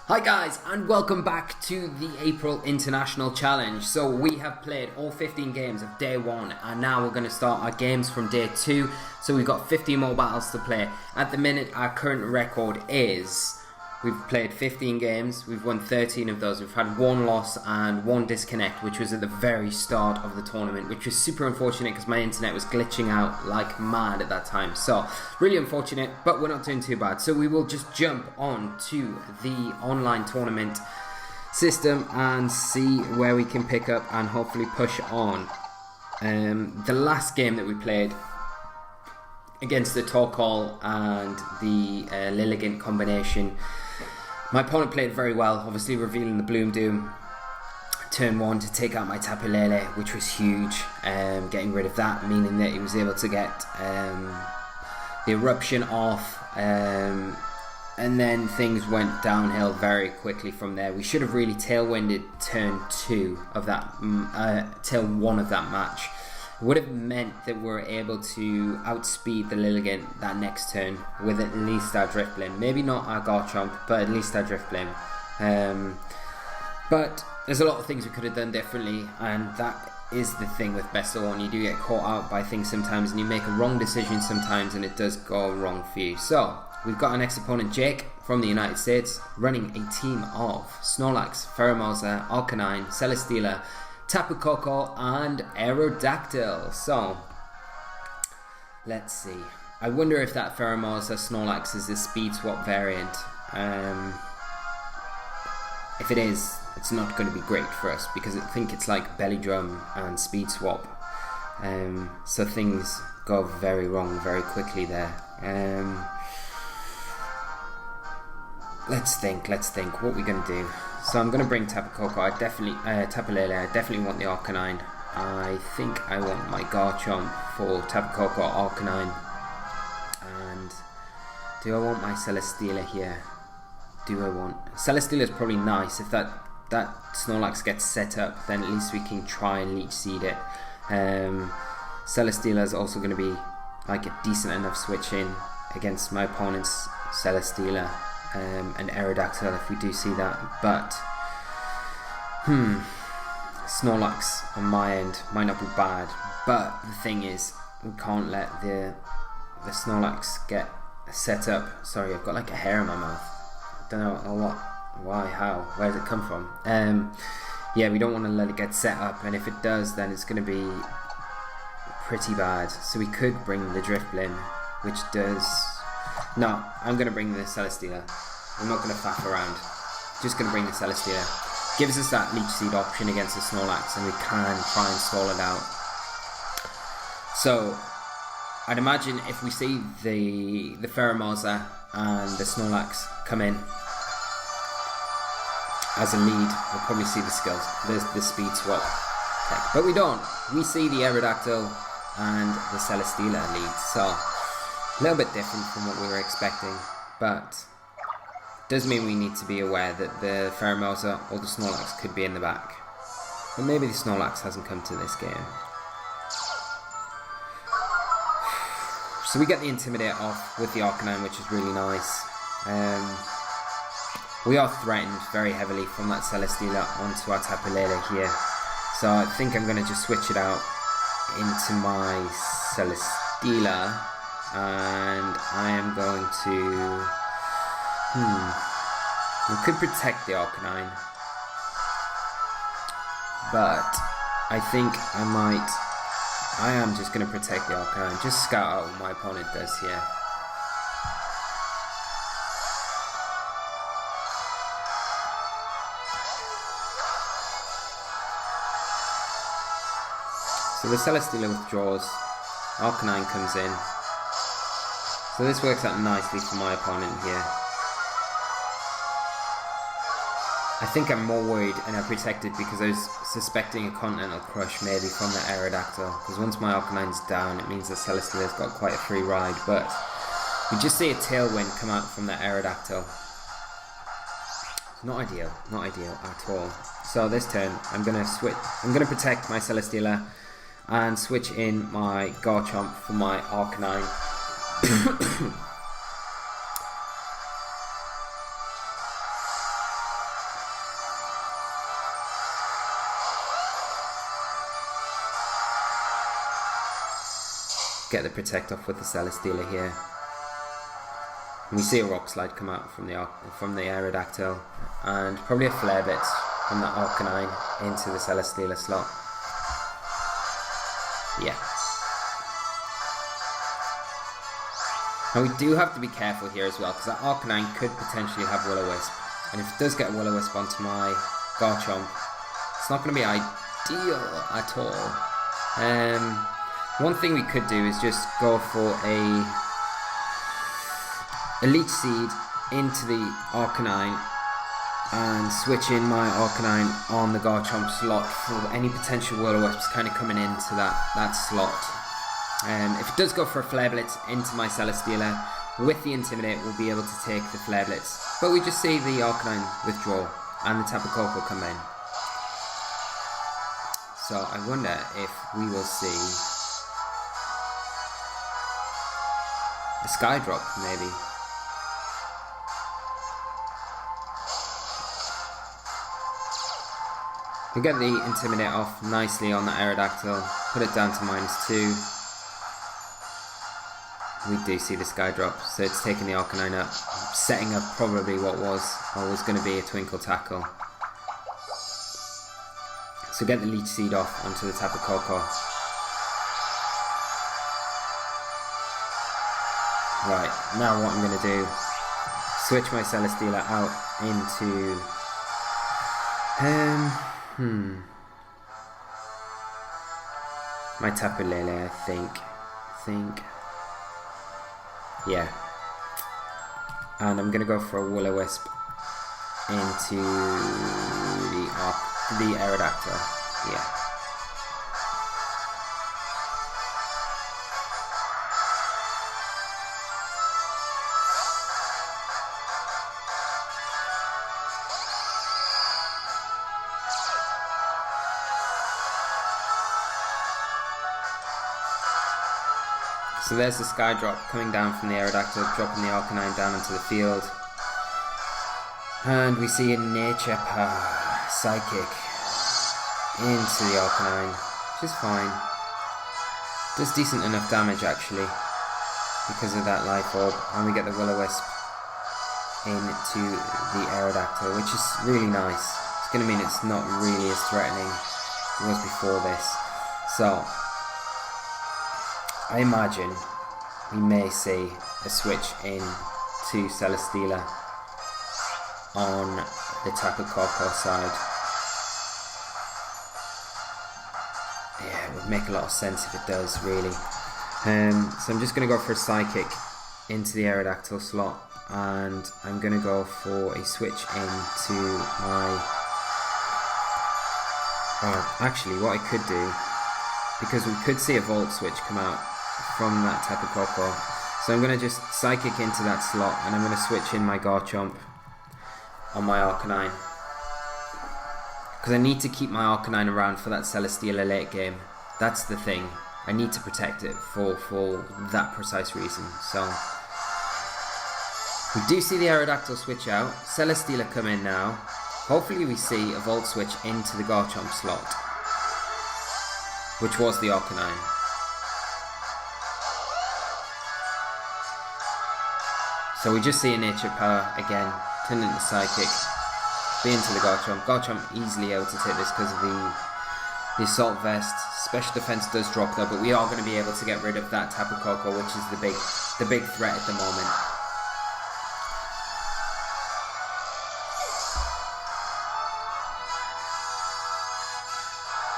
Hi guys, and welcome back to the April International Challenge. So we have played all 15 games of day 1 and now we're going to start our games from day 2. So we've got 50 more battles to play. At the minute our current record is, we've played 15 games, we've won 13 of those, we've had 1 loss and 1 disconnect, which was at the very start of the tournament, which was super unfortunate because my internet was glitching out like mad at that time. So really unfortunate, but we're not doing too bad. So we will just jump on to the online tournament system and see where we can pick up and hopefully push on. The last game that we played against the Torkoal and the Lilligant combination, my opponent played very well, obviously revealing the Bloom Doom turn 1 to take out my Tapu Lele, which was huge, getting rid of that, meaning that he was able to get the eruption off, and then things went downhill very quickly from there. We should have really tailwinded turn 2 of that, tail 1 of that match. Would have meant that we're able to outspeed the Lilligant that next turn with at least our Driftblim. Maybe not our Garchomp, but at least our Driftblim. But there's a lot of things we could have done differently, and that is the thing with Best of 1. You do get caught out by things sometimes, and you make a wrong decision sometimes, and it does go wrong for you. So, we've got our next opponent, Jake, from the United States, running a team of Snorlax, Pheromosa, Arcanine, Celesteela, Tapu Koko and Aerodactyl. So let's see. I wonder if that Pheromosa Snorlax is a speed swap variant. If it is, it's not going to be great for us because I think it's like Belly Drum and speed swap. So things go very wrong very quickly there. Let's think what we're going to do. So I'm going to bring Tapu Koko. Tapu Lele. I definitely want the Arcanine. I think I want my Garchomp for Tapu Koko Arcanine. And do I want my Celesteela here? Celesteela is probably nice. If that Snorlax gets set up, then at least we can try and Leech Seed it. Celesteela is also going to be like a decent enough switch in against my opponent's Celesteela. And Aerodactyl if we do see that, but Snorlax on my end might not be bad, but the thing is we can't let the Snorlax get set up. Sorry, I've got like a hair in my mouth. I don't know why, how, where did it come from? Yeah, we don't want to let it get set up, and if it does, then it's going to be pretty bad. So we could bring the Driftblim, which does. No, I'm going to bring the Celesteela. I'm not going to faff around. Just going to bring the Celesteela. Gives us that Leech Seed option against the Snorlax, and we can try and stall it out. So, I'd imagine if we see the Pheromosa and the Snorlax come in as a lead, we'll probably see the skills, the speed swap tech. But we don't. We see the Aerodactyl and the Celesteela lead. So, a little bit different from what we were expecting, but does mean we need to be aware that the Pheromosa or the Snorlax could be in the back. But maybe the Snorlax hasn't come to this game. So we get the Intimidate off with the Arcanine, which is really nice. We are threatened very heavily from that Celesteela onto our Tapu Lele here. So I think I'm going to just switch it out into my Celesteela. And I am going to we could protect the Arcanine, but I think I am just going to protect the Arcanine, just scout out what my opponent does here. So the Celesteela withdraws, Arcanine comes in. So this works out nicely for my opponent here. I think I'm more worried and I'm protected because I was suspecting a Continental Crush maybe from the Aerodactyl. Because once my Arcanine's down, it means that Celesteela's got quite a free ride. But we just see a Tailwind come out from the Aerodactyl. Not ideal at all. So this turn, I'm gonna protect my Celesteela and switch in my Garchomp for my Arcanine. get the protect off with the Celesteela here. And we see a Rock Slide come out from the Aerodactyl, and probably a Flare Blitz from the Arcanine into the Celesteela slot. Yeah. Now we do have to be careful here as well, because that Arcanine could potentially have Will-O-Wisp, and if it does get a Will-O-Wisp onto my Garchomp, it's not going to be ideal at all. One thing we could do is just go for a Leech Seed into the Arcanine and switch in my Arcanine on the Garchomp slot for any potential Will-O-Wisps kind of coming into that slot. If it does go for a Flare Blitz into my Celesteela, with the Intimidate we'll be able to take the Flare Blitz. But we just see the Arcanine withdraw and the Tapu Koko come in. So I wonder if we will see a Skydrop maybe. We get the Intimidate off nicely on the Aerodactyl, put it down to -2. We do see the Skydrop, so it's taking the Arcanine up, setting up probably what was always going to be a Twinkle Tackle. So get the Leech Seed off onto the Tapu Koko. Right, now what I'm going to do, switch my Celesteela out into my Tapu Lele, I think. Yeah. And I'm gonna go for a Will-O-Wisp into the Aerodactyl. Yeah. So there's the Skydrop coming down from the Aerodactyl, dropping the Arcanine down into the field. And we see a Nature Power Psychic into the Arcanine, which is fine. Does decent enough damage actually, because of that Life Orb. And we get the Will-O-Wisp into the Aerodactyl, which is really nice. It's going to mean it's not really as threatening as it was before this. So I imagine we may see a switch in to Celesteela on the Tapu Koko side. Yeah, it would make a lot of sense if it does, really. So I'm just going to go for a Psychic into the Aerodactyl slot, and I'm going to go for a switch into my... actually, what I could do, because we could see a Volt Switch come out from that Tapu Koko, so I'm going to just Psychic into that slot, and I'm going to switch in my Garchomp on my Arcanine, because I need to keep my Arcanine around for that Celesteela late game. That's the thing, I need to protect it for that precise reason. So we do see the Aerodactyl switch out, Celesteela come in now. Hopefully we see a Volt Switch into the Garchomp slot, which was the Arcanine. So we just see a Nature Power again, turn into Psychic, be into the Garchomp. Garchomp easily able to take this because of the Assault Vest. Special Defense does drop though, but we are going to be able to get rid of that Tapu Koko, which is the big threat at the moment.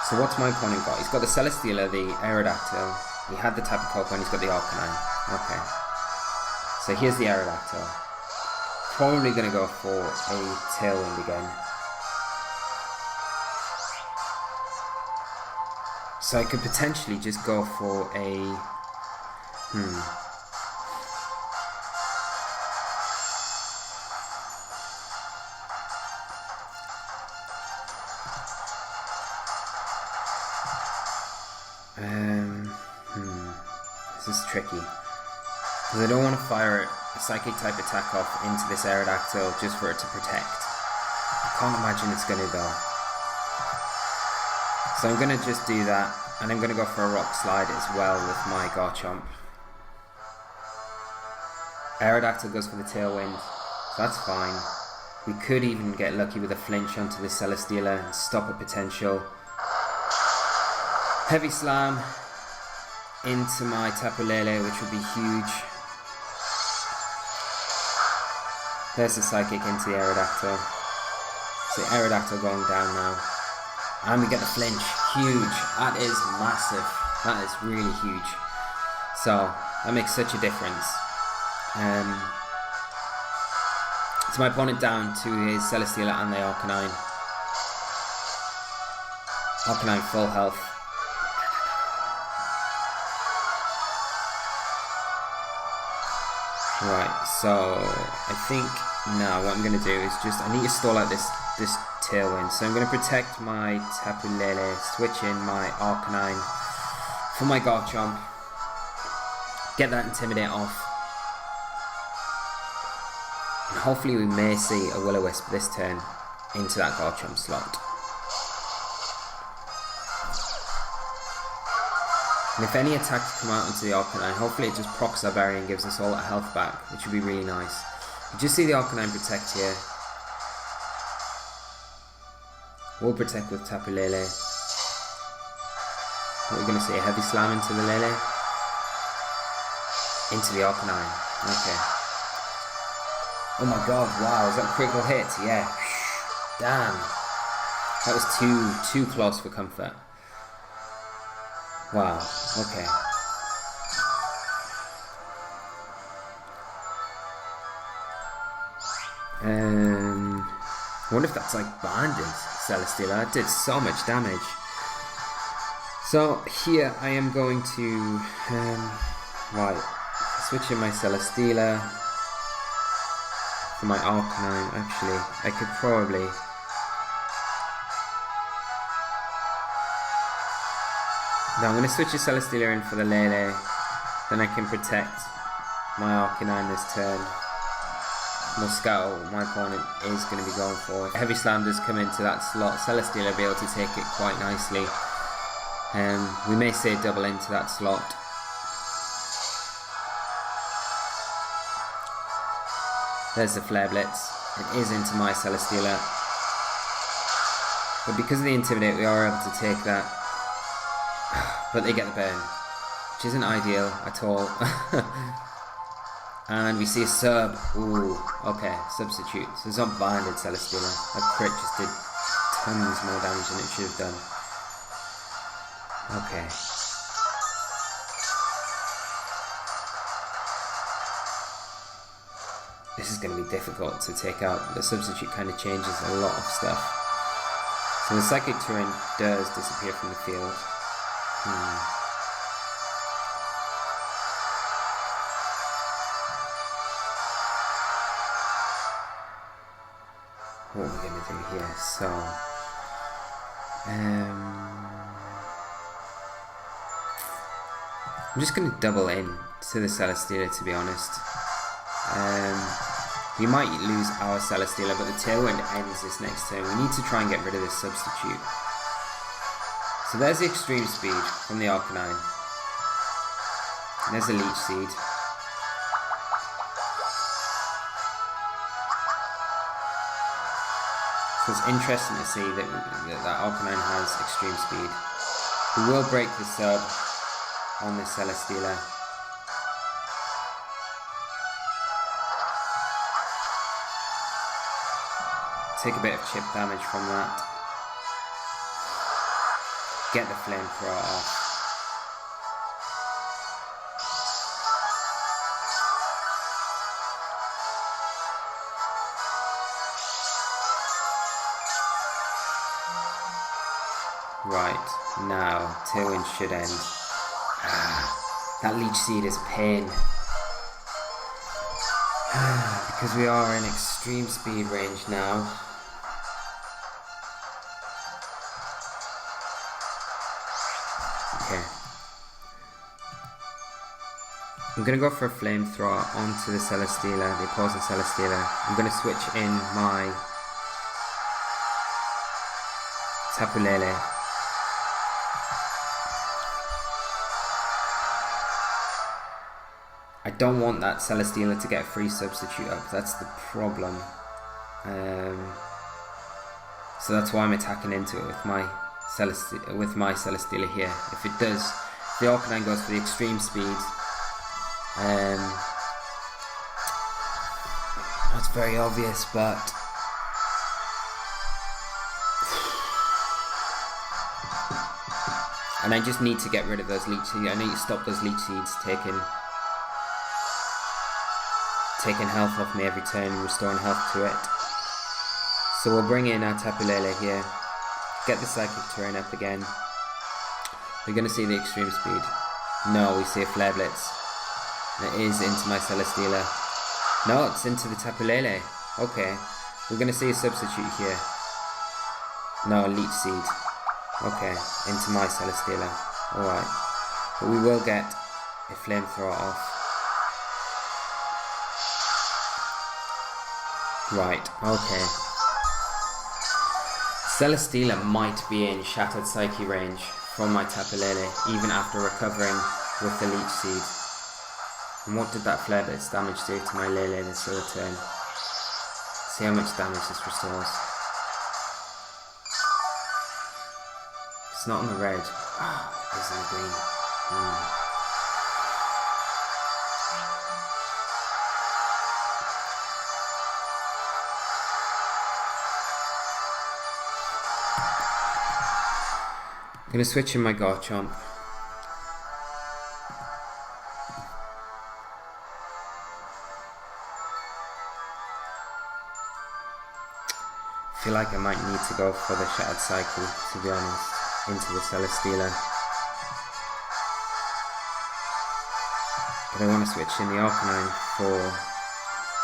So what's my opponent got? He's got the Celesteela, the Aerodactyl, he had the Tapu Koko, and he's got the Arcanine. Okay. So here's the Aerodactyl. Probably going to go for a Tailwind again. So I could potentially just go for a... This is tricky, because I don't want to fire a Psychic type attack off into this Aerodactyl just for it to protect. I can't imagine it's going to though. So I'm going to just do that, And I'm going to go for a rock slide as well with my Garchomp. Aerodactyl goes for the Tailwind, so that's fine. We could even get lucky with a flinch onto the Celesteela and stop a potential. Heavy Slam into my Tapu Lele, which would be huge. There's the Psychic into the Aerodactyl. So the Aerodactyl going down now. And we get the flinch. Huge. That is massive. That is really huge. So that makes such a difference. So my opponent down to his Celesteela and the Arcanine. Arcanine full health. Right, so I think now what I'm going to do is I need to stall out this Tailwind. So I'm going to protect my Tapu Lele, switch in my Arcanine for my Garchomp, get that Intimidate off, and hopefully we may see a Will-O-Wisp this turn into that Garchomp slot. And if any attacks come out into the Arcanine, hopefully it just procs our barrier and gives us all that health back, which would be really nice. You just see the Arcanine protect here. We'll protect with Tapu Lele. What we're going to see, a heavy slam into the Lele. Into the Arcanine. Okay. Oh my god, wow, is that a critical hit? Yeah. Damn. That was too close for comfort. Wow, okay. I wonder if that's like banded Celesteela. It did so much damage. So here I am going to switch in my Celesteela for my Arcanine. Actually, I could probably now I'm going to switch the Celesteela in for the Lele. Then I can protect my Arcanine this turn. Moscato, my opponent, is going to be going for. Heavy Slam does come into that slot. Celesteela will be able to take it quite nicely. We may say double into that slot. There's the Flare Blitz. It is into my Celesteela. But because of the Intimidate, we are able to take that. But they get the burn, which isn't ideal at all. And we see a sub. Ooh, okay, substitute. So it's not binded Celesteela. That crit just did tons more damage than it should have done. Okay. This is going to be difficult to take out. The substitute kind of changes a lot of stuff. So the Psychic Terrain does disappear from the field. What are we going to do here? So, I'm just going to double in to the Celesteela, to be honest. We might lose our Celesteela, but the Tailwind ends this next turn. We need to try and get rid of this substitute. So there's the Extreme Speed from the Arcanine. And there's the Leech Seed. So it's interesting to see that Arcanine has Extreme Speed. We will break the sub on the Celesteela. Take a bit of chip damage from that. Get the Flamethrower off. Right, now Tailwind should end. That Leech Seed is a pain. Because we are in Extreme Speed range now. Okay. I'm going to go for a Flamethrower onto the Celesteela, the opposing Celesteela. I'm going to switch in my Tapu Lele don't want that Celesteela to get a free substitute up. That's the problem. So that's why I'm attacking into it with my Celesteela here. If it does, the Arcanine goes for the extreme speed. That's very obvious, but and I just need to get rid of those leech seeds. I need to stop those leech seeds taking health off me every turn and restoring health to it. So we'll bring in our Tapu Lele here, get the Psychic Terrain up again. We're going to see the extreme speed. No, we see a Flare Blitz. It is into my Celesteela. No, it's into the Tapu Lele. Okay, we're going to see a substitute here. No, a Leech Seed. Okay, into my Celesteela. Alright, but we will get a Flamethrower off. Right, okay. Celesteela might be in Shattered Psyche range from my Tapu Lele, even after recovering with the Leech Seed. And what did that Flare Blitz damage do to my Lele this other turn? See how much damage this restores. It's not on the red. Oh, it is on the green. I'm going to switch in my Garchomp. I feel like I might need to go for the Shattered Cycle, to be honest, into the Celesteela. But I want to switch in the Arcanine for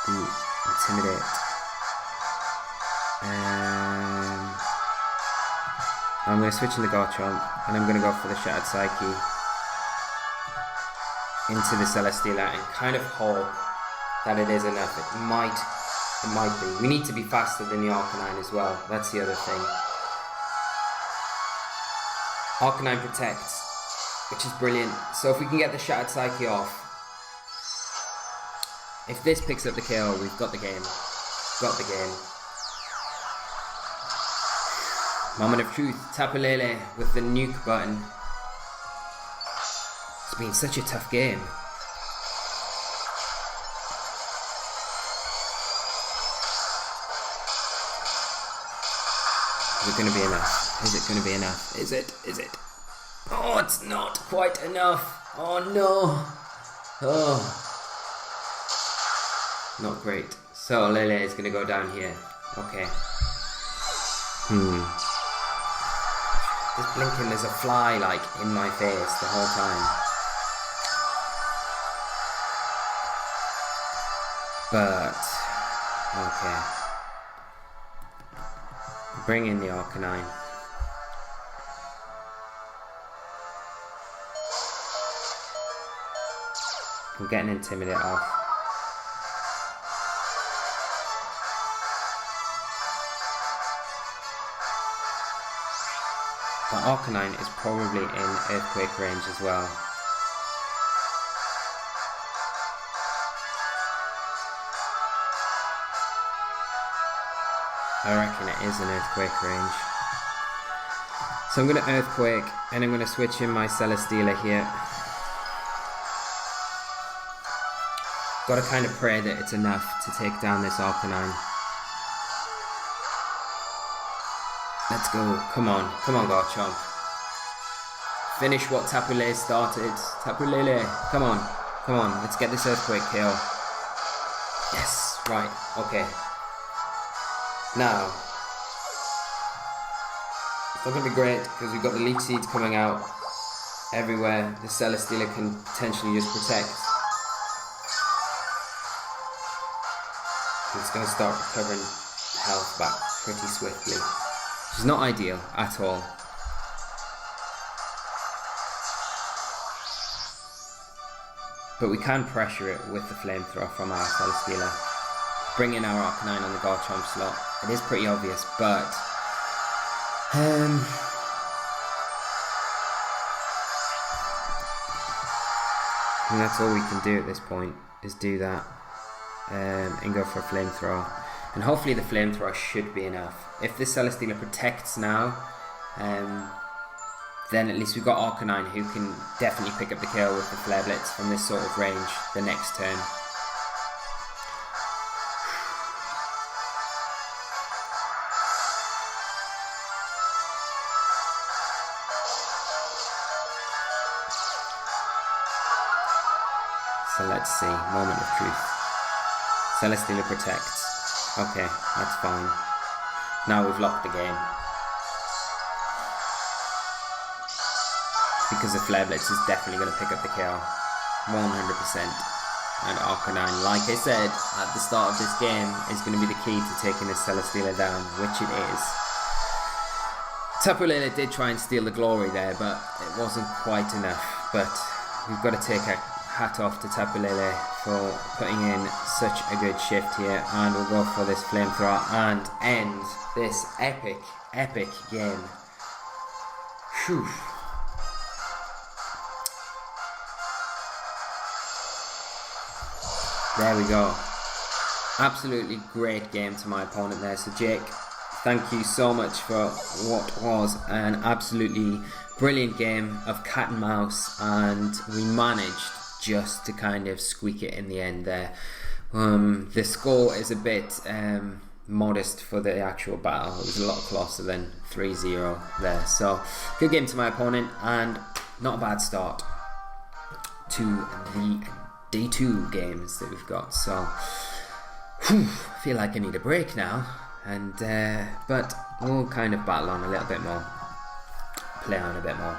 the Intimidate. I'm going to switch in the Garchomp, and I'm going to go for the Shattered Psyche into the Celesteela and kind of hope that it is enough. It might be. We need to be faster than the Arcanine as well. That's the other thing. Arcanine protects, which is brilliant. So if we can get the Shattered Psyche off, if this picks up the KO, we've got the game. Got the game. Moment of truth. Tapu Lele with the nuke button. It's been such a tough game. Is it going to be enough? Is it going to be enough? Is it? Is it? Oh, it's not quite enough. Oh no. Oh. Not great. So Lele is going to go down here. Okay. Just blinking, there's a fly like in my face the whole time. But okay. Bring in the Arcanine. I'm getting Intimidate off. The Arcanine is probably in Earthquake range as well. I reckon it is in Earthquake range. So I'm going to Earthquake and I'm going to switch in my Celesteela here. Got to kind of pray that it's enough to take down this Arcanine. Let's go. Come on. Come on, Garchomp. Finish what Tapu Lele started. Tapu Lele. Come on. Come on. Let's get this Earthquake kill. Yes. Right. Okay. Now. It's not going to be great because we've got the Leech Seeds coming out everywhere. The Celesteela can potentially just protect. It's going to start recovering health back pretty swiftly. Which is not ideal at all. But we can pressure it with the Flamethrower from our Celesteela. Bring in our Arcanine on the Garchomp slot. It is pretty obvious, but And that's all we can do at this point, is do that and go for a flamethrower. And hopefully the flamethrower should be enough. If this Celesteela protects now, then at least we've got Arcanine, who can definitely pick up the kill with the Flare Blitz from this sort of range the next turn. So let's see, moment of truth. Celesteela protects. Okay, that's fine. Now we've locked the game. Because the Flare Blitz is definitely going to pick up the kill. 100%. And Arcanine, like I said at the start of this game, is going to be the key to taking this Celesteela down, which it is. Tapu Lele did try and steal the glory there, but it wasn't quite enough. But we've got to take a hat off to Tapu Lele for putting in such a good shift here, and we'll go for this flamethrower and end this epic game. Whew. There we go. Absolutely great game to my opponent there. So Jake, thank you so much for what was an absolutely brilliant game of cat and mouse, and we managed just to kind of squeak it in the end there. The score is a bit modest for the actual battle. It was a lot closer than 3-0 there. So good game to my opponent, and not a bad start to the day 2 games that we've got. So I feel like I need a break now, and but we'll kind of battle on a little bit more, play on a bit more.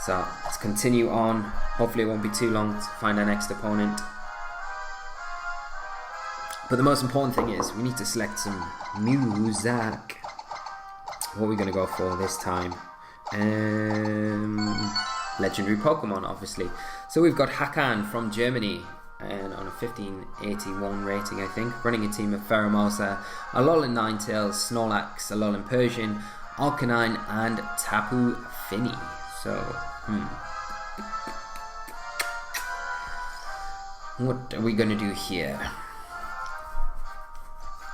So let's continue on. Hopefully it won't be too long to find our next opponent. But the most important thing is we need to select some music. What are we going to go for this time? Legendary Pokemon, obviously. So we've got Hakan from Germany, and on a 1581 rating, I think, running a team of Pheromosa, Alolan Ninetales, Snorlax, Alolan Persian, Arcanine, and Tapu Fini. So, what are we going to do here?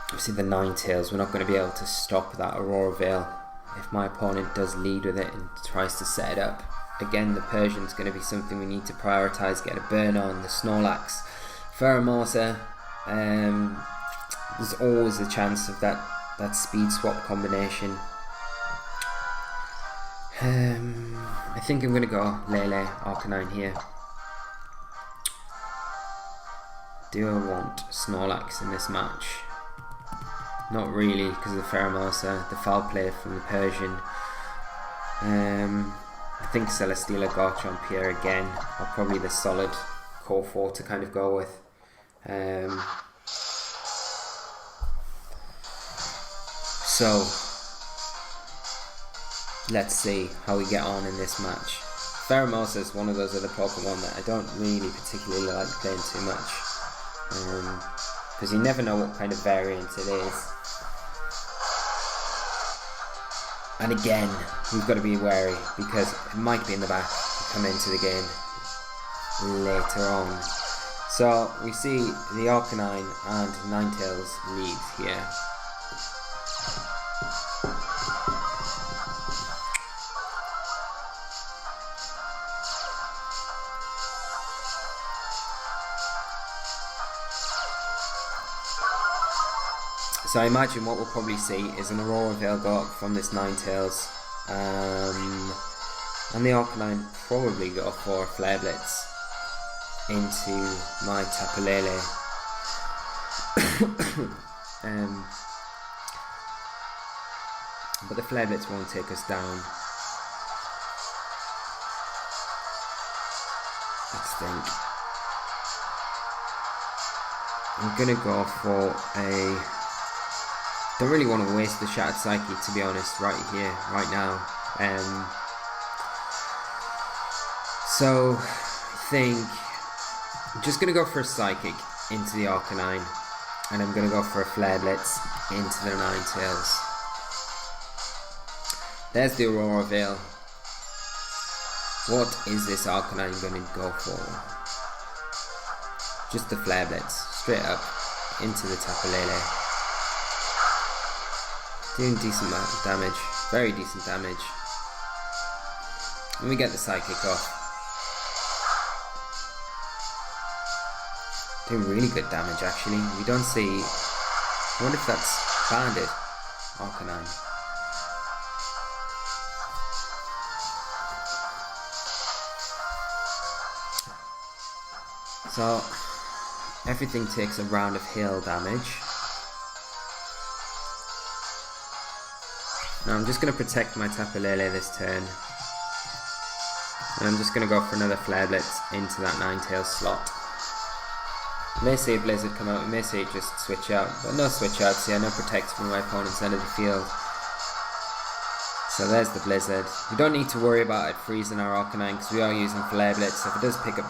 Obviously the Ninetales, we're not going to be able to stop that Aurora Veil if my opponent does lead with it and tries to set it up. Again, the Persian's going to be something we need to prioritise, get a burn on. The Snorlax, Pheromosa, there's always a chance of that speed swap combination. I think I'm going to go Lele Arcanine here. Do I want Snorlax in this match? Not really, because of the Pheromosa, the foul play from the Persian. I think Celesteela, Garchomp here again are probably the solid core 4 to kind of go with. So let's see how we get on in this match. Pheromosa is one of those other Pokemon that I don't really particularly like playing too much, because you never know what kind of variant it is. And again, we've got to be wary, because it might be in the back to come into the game later on. So we see the Arcanine and Ninetales lead here. So I imagine what we'll probably see is an Aurora Veil go up from this Ninetales, and the Arcanine probably go for a Flare Blitz into my Tapu Lele. But the Flare Blitz won't take us down. Let's think. I'm gonna go for a... Don't really want to waste the Shattered Psyche, to be honest, right here, right now. So I think I'm just going to go for a Psychic into the Arcanine, and I'm going to go for a Flare Blitz into the Ninetales. There's the Aurora Veil. What is this Arcanine going to go for? Just the flare blitz, straight up into the Tapu Lele. Doing decent damage, very decent damage. And we get the psychic off. Doing really good damage actually. We don't see... I wonder if that's banded. Arcanine. So, everything takes a round of hail damage. Now I'm just going to protect my Tapu Lele this turn. And I'm just going to go for another Flare Blitz into that Ninetales slot. We may see a Blizzard come out, we may see it just switch out, but no switch outs here, no protect from my opponent's end of the field. So there's the Blizzard. We don't need to worry about it freezing our Arcanine because we are using Flare Blitz, so if it does pick up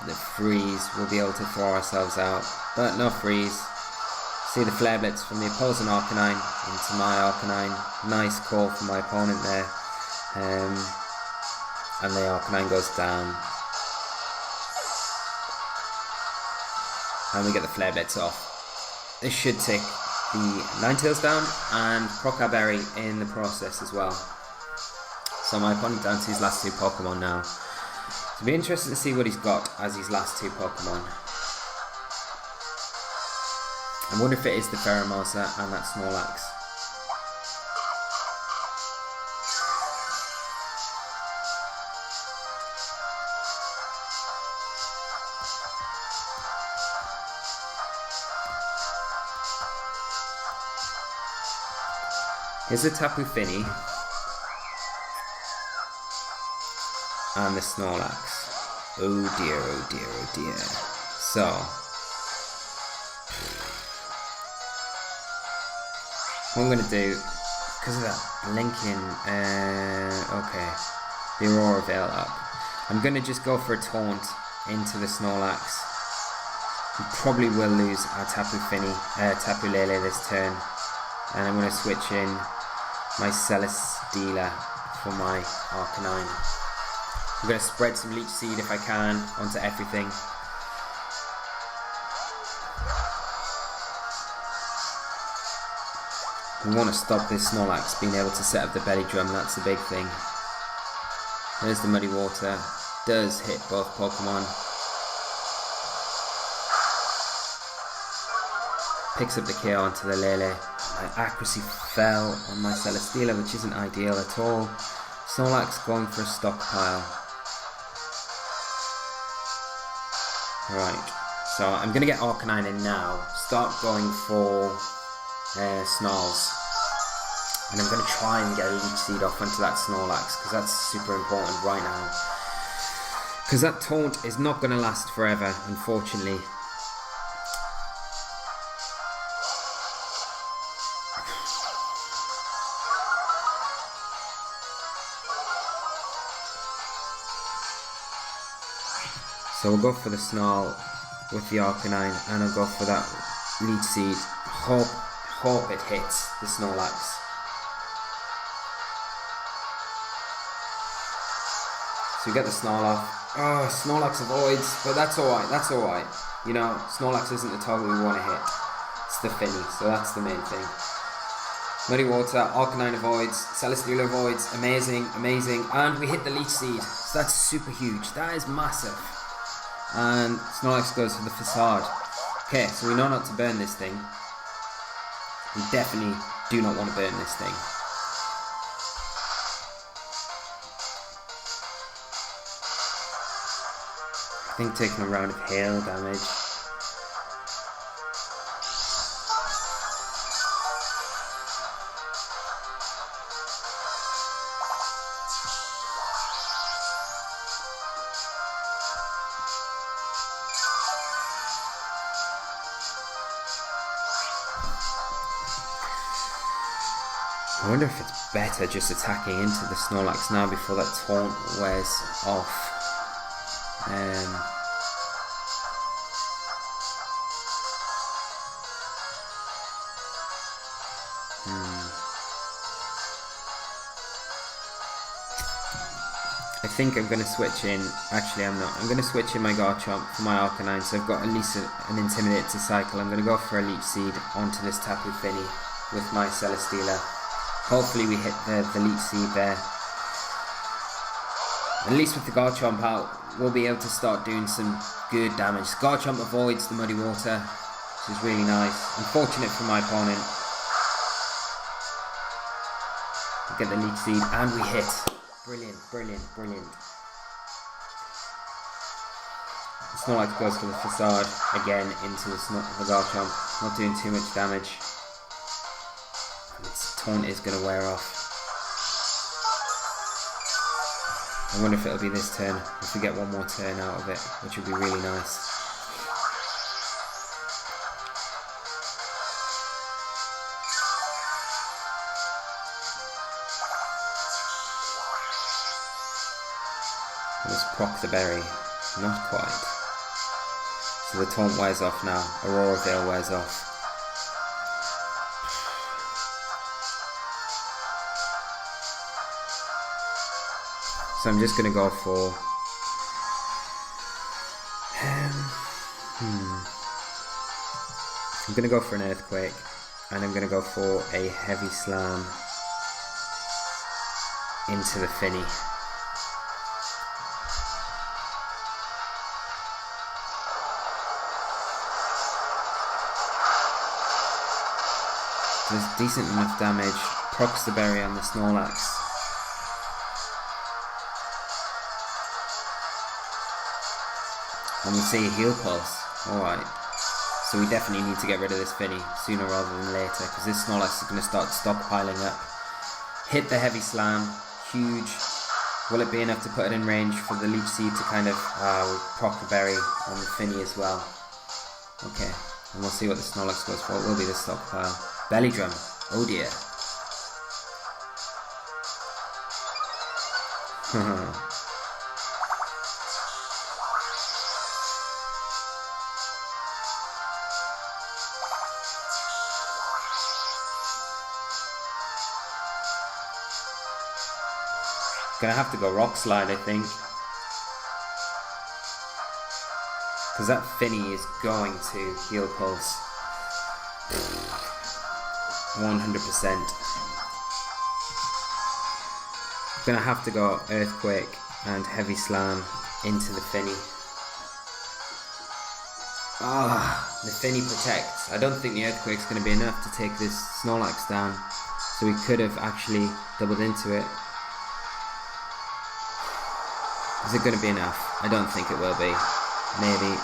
the freeze, we'll be able to throw ourselves out. But no freeze. See the Flare Blitz from the opposing Arcanine into my Arcanine. Nice call from my opponent there. And the Arcanine goes down. And we get the Flare Blitz off. This should take the Ninetales down and Procar Berry in the process as well. So my opponent down to his last two Pokemon now. So it'll be interesting to see what he's got as his last two Pokemon. I wonder if it is the Pheromosa and that Snorlax. Here's a Tapu Fini and the Snorlax. Oh dear, oh dear, oh dear. So, what I'm going to do, because of that blinking, okay, the Aurora Veil up, I'm going to just go for a taunt into the Snorlax. We probably will lose our Tapu Lele this turn. And I'm going to switch in my Celesteela for my Arcanine. I'm going to spread some Leech Seed if I can onto everything. We want to stop this Snorlax being able to set up the belly drum, that's the big thing. There's the Muddy Water, does hit both Pokemon. Picks up the KO onto the Lele. My accuracy fell on my Celesteela, which isn't ideal at all. Snorlax going for a stockpile. Right, so I'm going to get Arcanine in now. Start going for Snarls. And I'm going to try and get a Leech Seed off onto that Snorlax, because that's super important right now. Because that taunt is not going to last forever, unfortunately. So we'll go for the Snarl with the Arcanine, and I'll go for that Leech Seed. Hope it hits the Snorlax. So we get the Snarl off. Oh, Snorlax avoids, but that's alright, You know, Snorlax isn't the target we want to hit. It's the Fini, so that's the main thing. Muddy Water, Arcanine avoids, Celesteela avoids, amazing, and we hit the Leech Seed. So that's super huge, that is massive. And Snorlax goes for the Facade. Okay, so we know not to burn this thing. We definitely do not want to burn this thing. I think taking a round of hail damage. I wonder if it's better just attacking into the Snorlax now before that taunt wears off. I think I'm going to switch in. Actually, I'm not. I'm going to switch in my Garchomp for my Arcanine, so I've got at least an Intimidate to cycle. I'm going to go for a Leech Seed onto this Tapu Fini with my Celesteela. Hopefully we hit the Leech Seed there. At least with the Garchomp out, we'll be able to start doing some good damage. Garchomp avoids the Muddy Water, which is really nice. Unfortunate for my opponent. We get the Leech Seed and we hit. Brilliant, brilliant, brilliant. The Snorlax goes for the Facade again into the Garchomp. Not doing too much damage. And its taunt is going to wear off. I wonder if it'll be this turn, if we get one more turn out of it, which would be really nice. Let's proc the berry. Not quite. So the taunt wears off now. Aurora Veil wears off. So I'm just going to go for... I'm going to go for an Earthquake. And I'm going to go for a Heavy Slam into the Fini. Does decent enough damage, procs the berry on the Snorlax. And we see a Heal Pulse. Alright. So we definitely need to get rid of this Fini sooner rather than later, because this Snorlax is going to start stockpiling up. Hit the Heavy Slam. Huge. Will it be enough to put it in range for the Leech Seed to kind of proc the berry on the Fini as well? Okay. And we'll see what the Snorlax goes for. It will be the stockpile. Belly Drum. Oh dear. Gonna have to go Rock Slide, I think. Because that Fini is going to Heal Pulse. 100%. Gonna have to go Earthquake and Heavy Slam into the Fini. The Fini protects. I don't think the Earthquake's gonna be enough to take this Snorlax down. So we could have actually doubled into it. Is it gonna be enough? I don't think it will be. Maybe.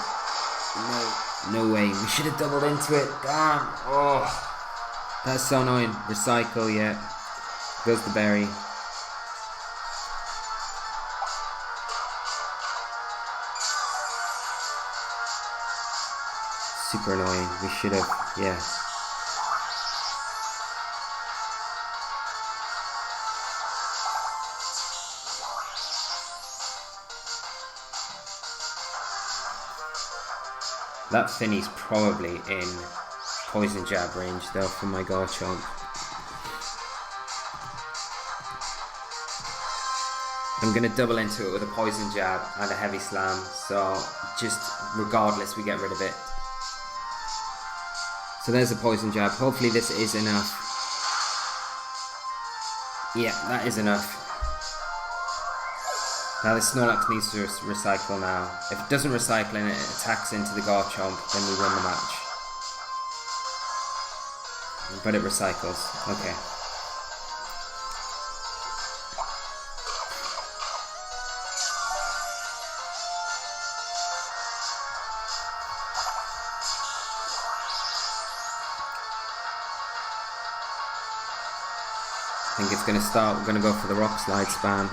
No way. We should have doubled into it. Damn. Oh. That's so annoying. Recycle, yeah. Goes the berry. Super annoying. We should have, yeah. That Fini's probably in Poison Jab range though for my Garchomp. I'm going to double into it with a Poison Jab and a Heavy Slam, so just regardless we get rid of it. So there's a Poison Jab. Hopefully this is enough. Yeah, that is enough. Now the Snorlax needs to recycle now. If it doesn't recycle and it attacks into the Garchomp, then we win the match. But it recycles. Okay. I think it's going to start. We're going to go for the Rock Slide spam.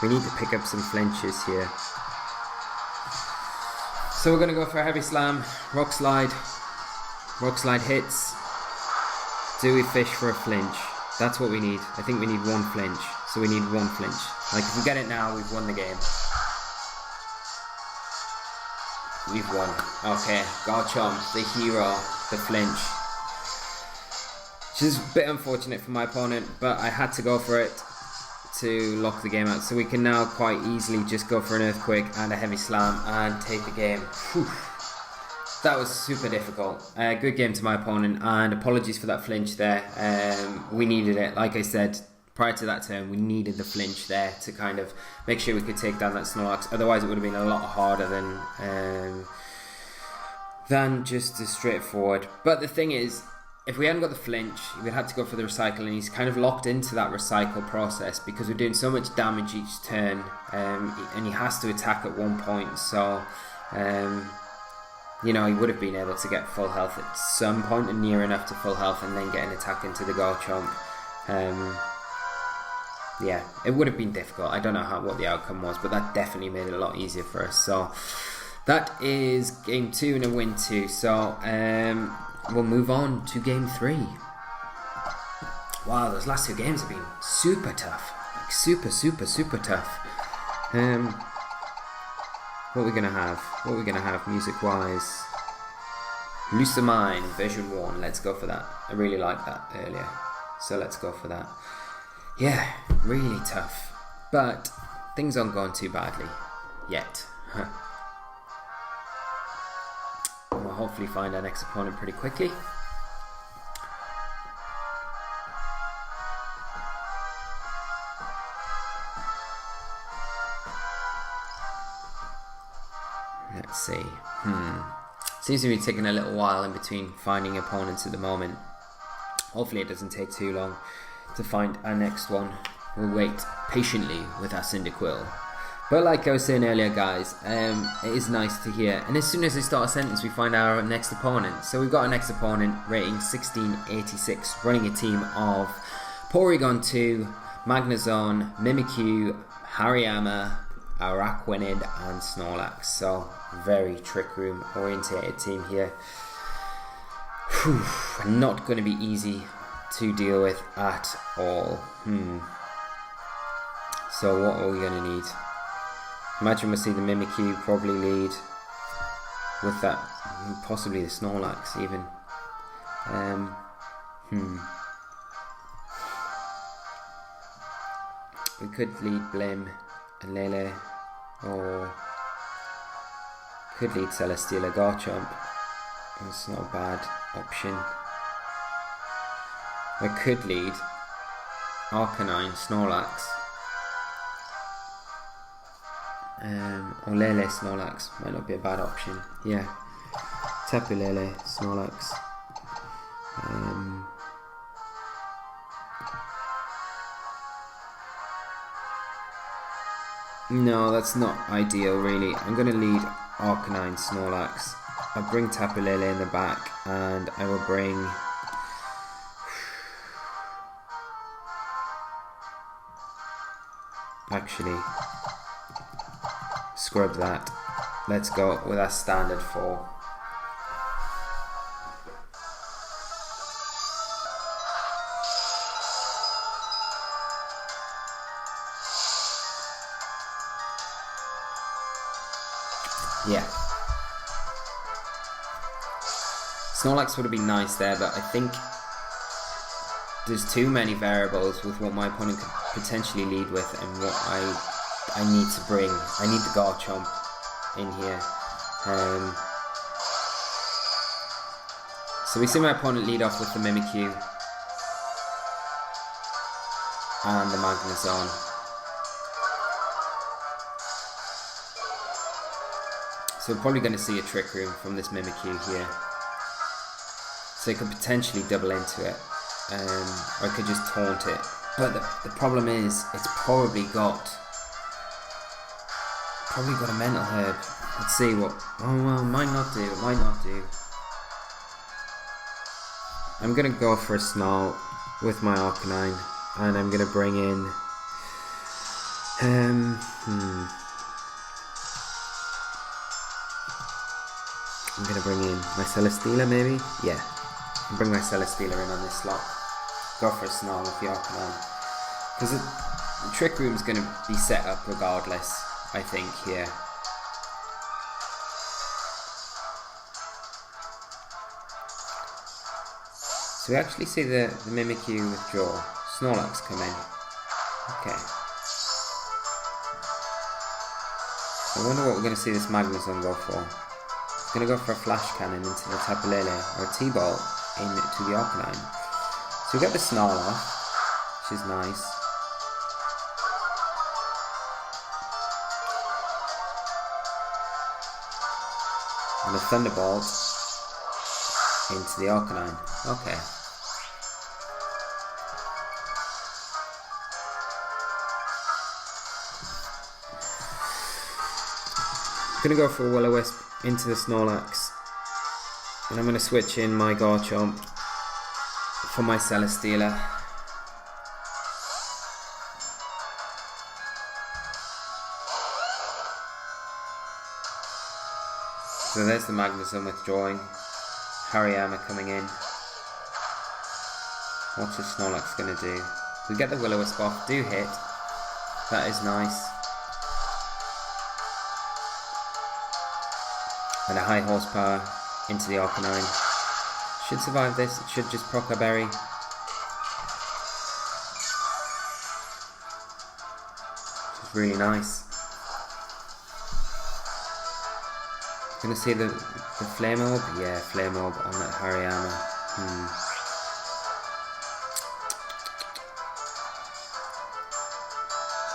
We need to pick up some flinches here. So we're going to go for a Heavy Slam, Rock Slide. Rock Slide hits. Do we fish for a flinch? That's what we need. I think we need one flinch. So we need one flinch. Like if we get it now, we've won the game. We've won. Okay, Garchomp, the hero, the flinch. Which is a bit unfortunate for my opponent, but I had to go for it to lock the game out. So we can now quite easily just go for an Earthquake and a Heavy Slam and take the game. Whew. That was super difficult. Good game to my opponent, and apologies for that flinch there. We needed it. Like I said, prior to that turn, we needed the flinch there to kind of make sure we could take down that Snorlax. Otherwise, it would have been a lot harder than just as straightforward. But the thing is, if we hadn't got the flinch, we'd had to go for the recycle, and he's kind of locked into that recycle process because we're doing so much damage each turn, and he has to attack at one point. So, you know, he would have been able to get full health at some point and near enough to full health and then get an attack into the Garchomp. Yeah, it would have been difficult. I don't know what the outcome was, but that definitely made it a lot easier for us. So that is game 2 and a win 2. So we'll move on to game 3. Wow, those last 2 games have been super tough. Like super tough. What are we gonna have? What are we gonna have music-wise? Lucamine version 1. Let's go for that. I really liked that earlier, so let's go for that. Yeah, really tough, but things aren't going too badly yet. And we'll hopefully find our next opponent pretty quickly. Let's see. Seems to be taking a little while in between finding opponents at the moment. Hopefully it doesn't take too long to find our next one. We'll wait patiently with our Cyndaquil. But like I was saying earlier, guys, it is nice to hear. And as soon as I start a sentence, we find our next opponent. So we've got our next opponent, rating 1686, running a team of Porygon 2, Magnezone, Mimikyu, Hariyama, Araquanid and Snorlax. So very Trick Room orientated team here. Whew, not going to be easy to deal with at all. So what are we going to need? Imagine we'll see the Mimikyu probably lead with that, possibly the Snorlax even. We could lead Blim and Lele, or could lead Celesteela Garchomp. That's not a bad option. I could lead Arcanine Snorlax, or Lele Snorlax might not be a bad option. Yeah, Tapu Lele Snorlax. No, that's not ideal really. I'm going to lead Arcanine Snorlax. I'll bring Tapu Lele in the back, and I will bring... Actually, scrub that. Let's go with our standard 4. Yeah. Snorlax would have been nice there, but I think there's too many variables with what my opponent could potentially lead with and what I need to bring. I need the Garchomp in here. So we see my opponent lead off with the Mimikyu and the Magnezone. So we're probably going to see a Trick Room from this Mimikyu here. So it could potentially double into it. Or I could just taunt it. But the problem is, it's probably got a Mental Herb. Let's see what... Oh, well, might not do. I'm going to go for a Snarl with my Arcanine. And I'm going to bring in... I'm going to bring in my Celesteela, maybe? Yeah. I'll bring my Celesteela in on this slot. Go for a Snarl with the Arcanine. Because the Trick Room's going to be set up regardless, I think, here. So we actually see the Mimikyu withdraw. Snorlax come in. Okay. I wonder what we're going to see this Magnezone go for. It's going to go for a Flash Cannon into the Tapu Lele, or a T-Ball into the Arcanine. So we get the Snorlax, which is nice. And a Thunderbolt into the Arcanine. Okay. I'm going to go for a Will-O-Wisp into the Snorlax. And I'm going to switch in my Garchomp for my Celesteela. So there's the Magnezone withdrawing. Hariyama coming in. What's the Snorlax going to do? We get the Will-O-Wisp off. Do hit. That is nice. And a high horsepower into the Arcanine. Should survive this. It should just proc a berry. Which is really nice. Gonna see the Flame Orb? Yeah, Flame Orb on that Hariyama.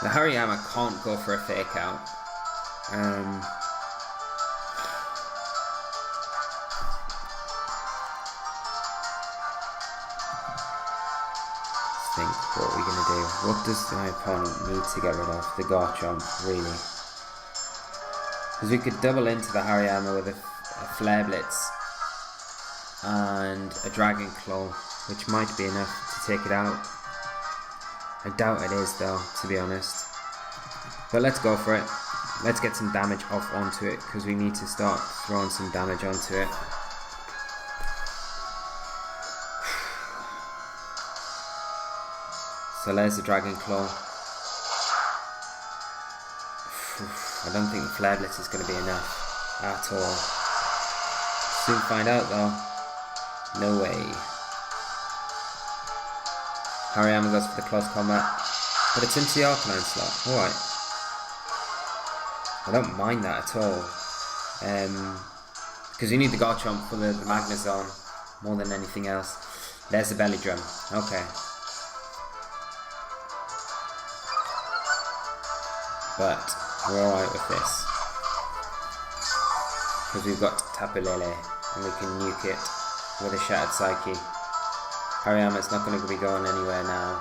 The Hariyama can't go for a fake out. Think what we're going to do. What does my opponent need to get rid of? The Garchomp, really. Because we could double into the Hariyama with a Flare Blitz and a Dragon Claw, which might be enough to take it out. I doubt it is though, to be honest. But let's go for it. Let's get some damage off onto it, because we need to start throwing some damage onto it. So there's the Dragon Claw. I don't think the Flare Blitz is going to be enough at all. Soon find out though. No way. Hariyama goes for the close combat, but it's into the Arcanine slot. Alright. I don't mind that at all. Because you need the Garchomp for the Magnezone more than anything else. There's the Belly Drum. Okay. But we're alright with this. Because we've got Tapu Lele and we can nuke it with a Shattered Psyche. Hariyama's not going to be going anywhere now.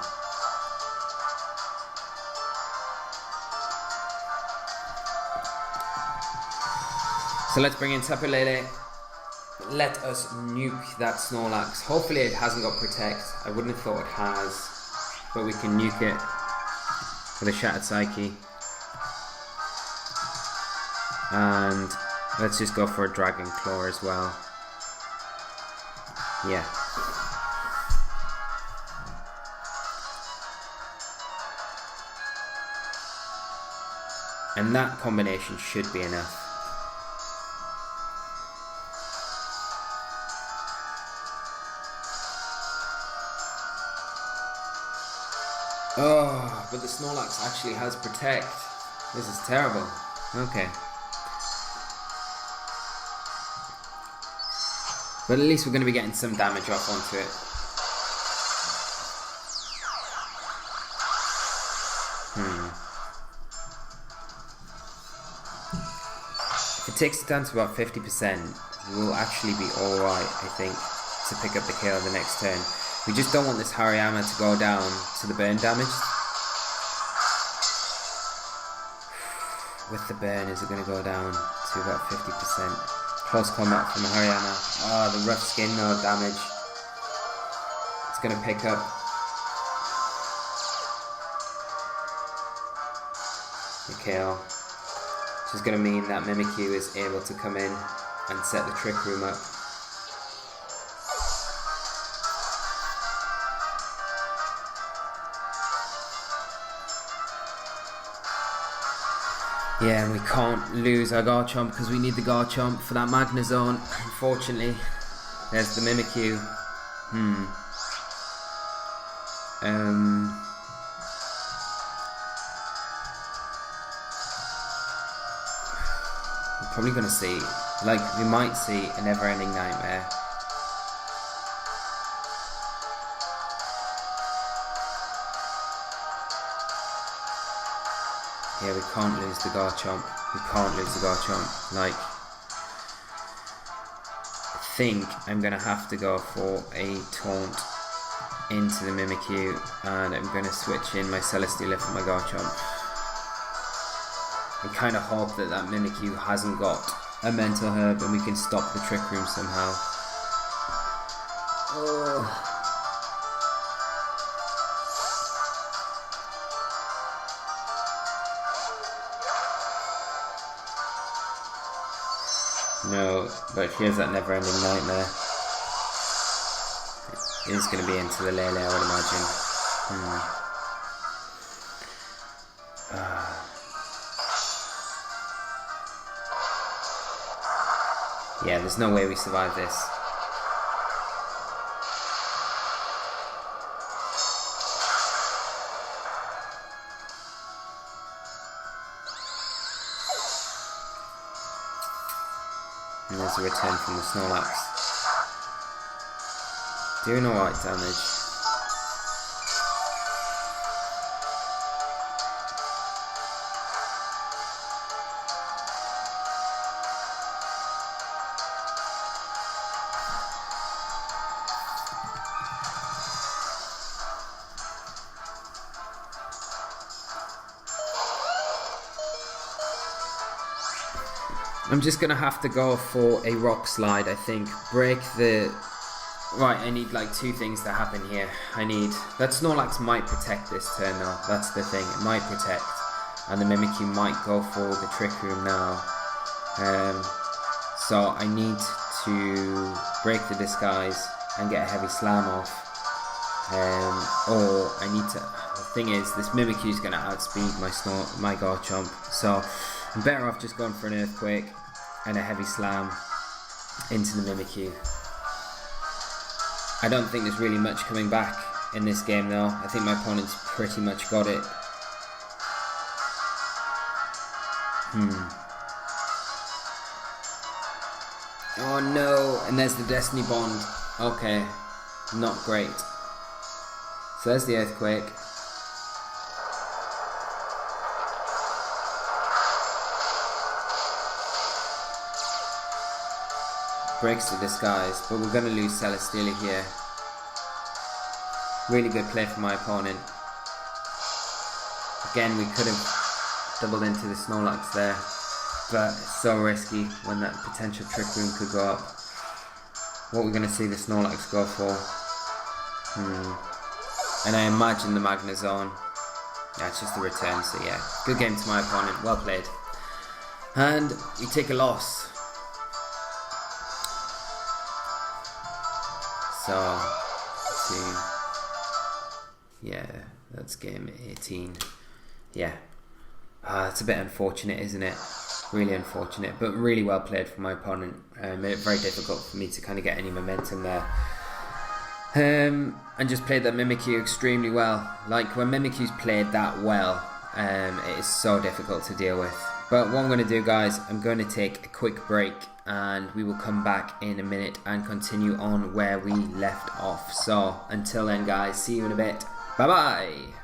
So let's bring in Tapu Lele. Let us nuke that Snorlax. Hopefully it hasn't got Protect. I wouldn't have thought it has. But we can nuke it with a Shattered Psyche. And let's just go for a Dragon Claw as well. Yeah. And that combination should be enough. Oh, but the Snorlax actually has Protect. This is terrible. Okay. But at least we're going to be getting some damage off onto it. If it takes it down to about 50%, we'll actually be alright, I think, to pick up the kill the next turn. We just don't want this Hariyama to go down to the burn damage. With the burn, is it going to go down to about 50%? Close combat from Hariyama. Ah, the rough skin node damage. It's going to pick up. The kill. Which is going to mean that Mimikyu is able to come in and set the Trick Room up. Yeah, and we can't lose our Garchomp because we need the Garchomp for that Magnezone. Unfortunately, there's the Mimikyu. probably going to see, like, we might see a never-ending nightmare. Yeah, we can't lose the Garchomp. We can't lose the Garchomp. Like, I think I'm going to have to go for a taunt into the Mimikyu, and I'm going to switch in my Celesteela for my Garchomp. I kind of hope that that Mimikyu hasn't got a Mental Herb and we can stop the Trick Room somehow. Oh. No, but here's that never-ending nightmare. It is going to be into the Lele, I would imagine. Yeah, there's no way we survive this. And there's a return from the Snorlax. Doing alright damage. I'm just going to have to go for a Rock Slide, I think. Break the... Right, I need like two things to happen here. I need... That Snorlax might protect this turn though. That's the thing. It might protect. And the Mimikyu might go for the Trick Room now. So I need to break the Disguise and get a Heavy Slam off. Or I need to... The thing is, this Mimikyu is going to outspeed my Garchomp. So I'm better off just going for an Earthquake and a Heavy Slam into the Mimikyu. I don't think there's really much coming back in this game though. I think my opponent's pretty much got it. Oh no, and there's the Destiny Bond. Okay, not great. So there's the Earthquake. Breaks the Disguise, but we're going to lose Celesteela here. Really good play from my opponent. Again, we could have doubled into the Snorlax there, but it's so risky when that potential Trick Room could go up. What we're going to see the Snorlax go for. And I imagine the Magnezone. Yeah, it's just a return, so yeah. Good game to my opponent, well played. And we take a loss. So, yeah, that's game 18. Yeah, it's a bit unfortunate, isn't it? Really unfortunate, but really well played from my opponent. Made it very difficult for me to kind of get any momentum there. And just played that Mimikyu extremely well. Like, when Mimikyu's played that well, it is so difficult to deal with. But what I'm going to do, guys, I'm going to take a quick break and we will come back in a minute and continue on where we left off. So, until then, guys, see you in a bit. Bye-bye!